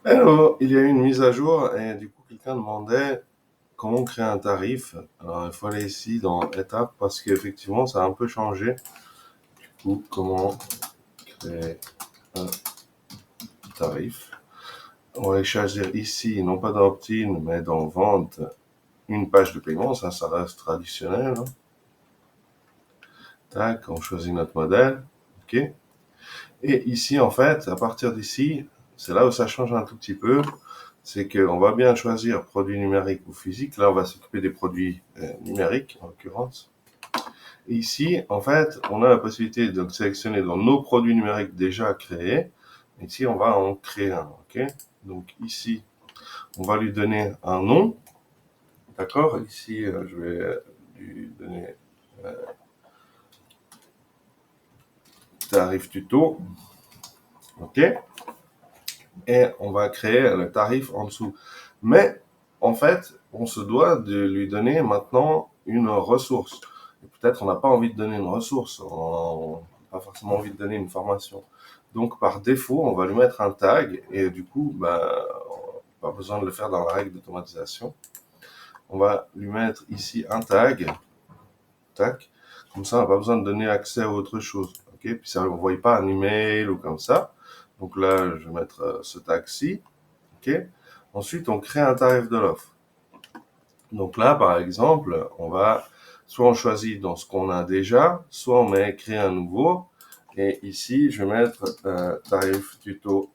Alors, il y a eu une mise à jour et du coup, quelqu'un demandait comment créer un tarif. Alors, il faut aller ici dans étapes parce qu'effectivement, ça a un peu changé. Ou comment créer un tarif. On va choisir ici, non pas dans Opt-in, mais dans Vente, une page de paiement. Ça reste traditionnel, hein. Tac, on choisit notre modèle. OK. Et ici, en fait, à partir d'ici, c'est là où ça change un tout petit peu. C'est qu'on va bien choisir produits numériques ou physiques. Là, on va s'occuper des produits numériques, en l'occurrence. Et ici, en fait, on a la possibilité de sélectionner dans nos produits numériques déjà créés. Ici, on va en créer un. OK. Donc ici, on va lui donner un nom. D'accord. Ici, je vais lui donner tarif tuto. OK. Et on va créer le tarif en dessous. Mais en fait, on se doit de lui donner maintenant une ressource. Peut-être on n'a pas envie de donner une ressource, on n'a pas forcément envie de donner une formation. Donc par défaut, on va lui mettre un tag et du coup, pas besoin de le faire dans la règle d'automatisation. On va lui mettre ici un tag, tac, comme ça on n'a pas besoin de donner accès à autre chose. Okay. Puis ça ne voit pas un email ou comme ça. Donc là, je vais mettre ce tag-ci. Okay. Ensuite, on crée un tarif de l'offre. Donc là, par exemple, soit on choisit dans ce qu'on a déjà, soit on met créer un nouveau. Et ici, je vais mettre tarif tuto,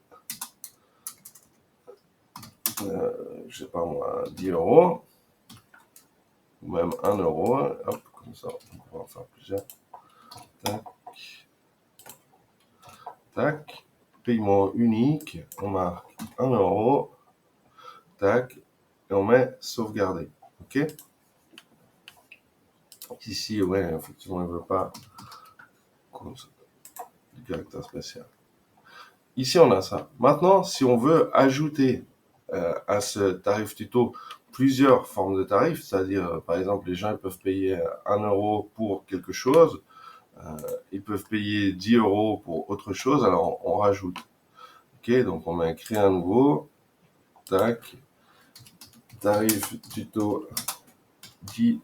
je sais pas moi, 10 euros, ou même 1 euro. Hop, comme ça, on pourra en faire plusieurs. Tac, tac. Paiement unique, on marque 1 euro. Tac, et on met sauvegarder. OK. Ici, ouais, effectivement, il ne veut pas du caractère spécial. Ici, on a ça. Maintenant, si on veut ajouter à ce tarif tuto plusieurs formes de tarifs, c'est-à-dire, par exemple, les gens ils peuvent payer 1 euro pour quelque chose, ils peuvent payer 10 euros pour autre chose, alors on rajoute. OK, donc on met créer un nouveau, tac, tarif tuto 10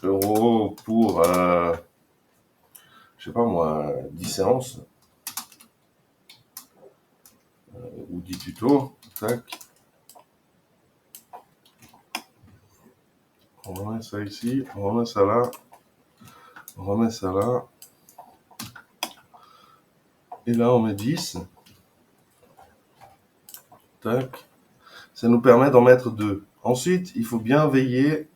euros pour, je sais pas moi, 10 séances ou 10 tutos, tac. On remet ça ici, on remet ça là, on remet ça là. Et là, on met 10. Tac. Ça nous permet d'en mettre 2. Ensuite, il faut bien veiller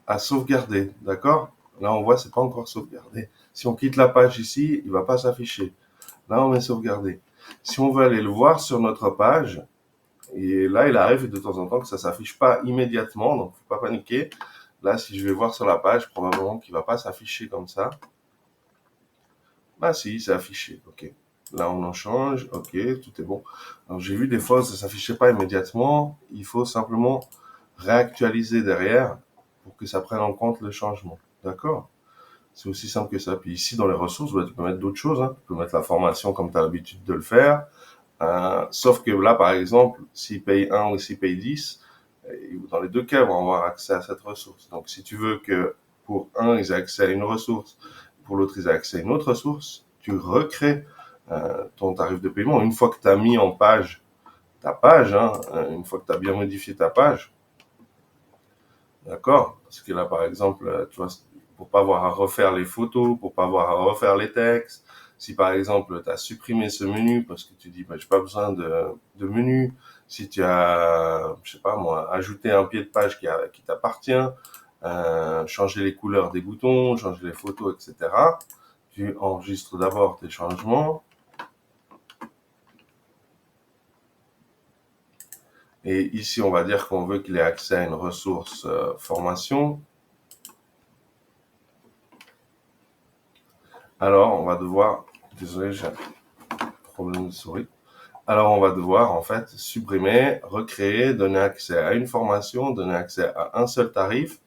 à sauvegarder. D'accord. Là, on voit, c'est pas encore sauvegardé. Si on quitte la page ici, il va pas s'afficher. Là, on met sauvegarder. Si on veut aller le voir sur notre page, et là, il arrive de temps en temps que ça s'affiche pas immédiatement, donc faut pas paniquer. Là, si je vais voir sur la page, probablement qu'il va pas s'afficher comme ça. Ah si, c'est affiché, ok. Là, on en change, ok, tout est bon. Alors, j'ai vu des fois, ça ne s'affichait pas immédiatement. Il faut simplement réactualiser derrière pour que ça prenne en compte le changement. D'accord. C'est aussi simple que ça. Puis ici, dans les ressources, tu peux mettre d'autres choses, hein. Tu peux mettre la formation comme tu as l'habitude de le faire. Sauf que là, par exemple, s'ils payent 1 ou s'ils payent 10, dans les deux cas, ils vont avoir accès à cette ressource. Donc, si tu veux que pour un, ils aient accès à une ressource, pour l'autre, ils aient accès à une autre ressource, tu recrées ton tarif de paiement. Une fois que tu as mis en page ta page, hein, une fois que tu as bien modifié ta page, d'accord. Parce que là, par exemple, tu vois, pour pas avoir à refaire les photos, pour pas avoir à refaire les textes, si par exemple tu as supprimé ce menu parce que tu dis bah, j'ai pas besoin de menu, si tu as, je sais pas moi, ajouté un pied de page qui t'appartient, changer les couleurs des boutons, changer les photos, etc. Tu enregistres d'abord tes changements. Et ici, on va dire qu'on veut qu'il ait accès à une ressource formation. Alors, on va devoir, désolé, j'ai un problème de souris. Alors, on va devoir en fait supprimer, recréer, donner accès à une formation, donner accès à un seul tarif,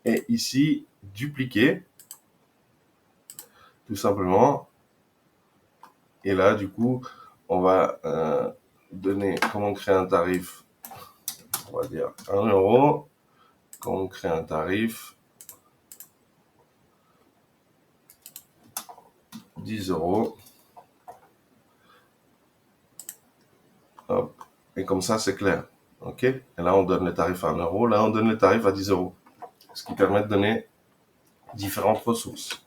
et ici, dupliquer, tout simplement. Et là, du coup, on va donner, comme on crée un tarif, on va dire 1 euro, quand on crée un tarif, 10 euros. Hop. Et comme ça, c'est clair. OK? Et là, on donne le tarif à 1 euro. Là, on donne le tarif à 10 euros. Ce qui permet de donner différentes ressources.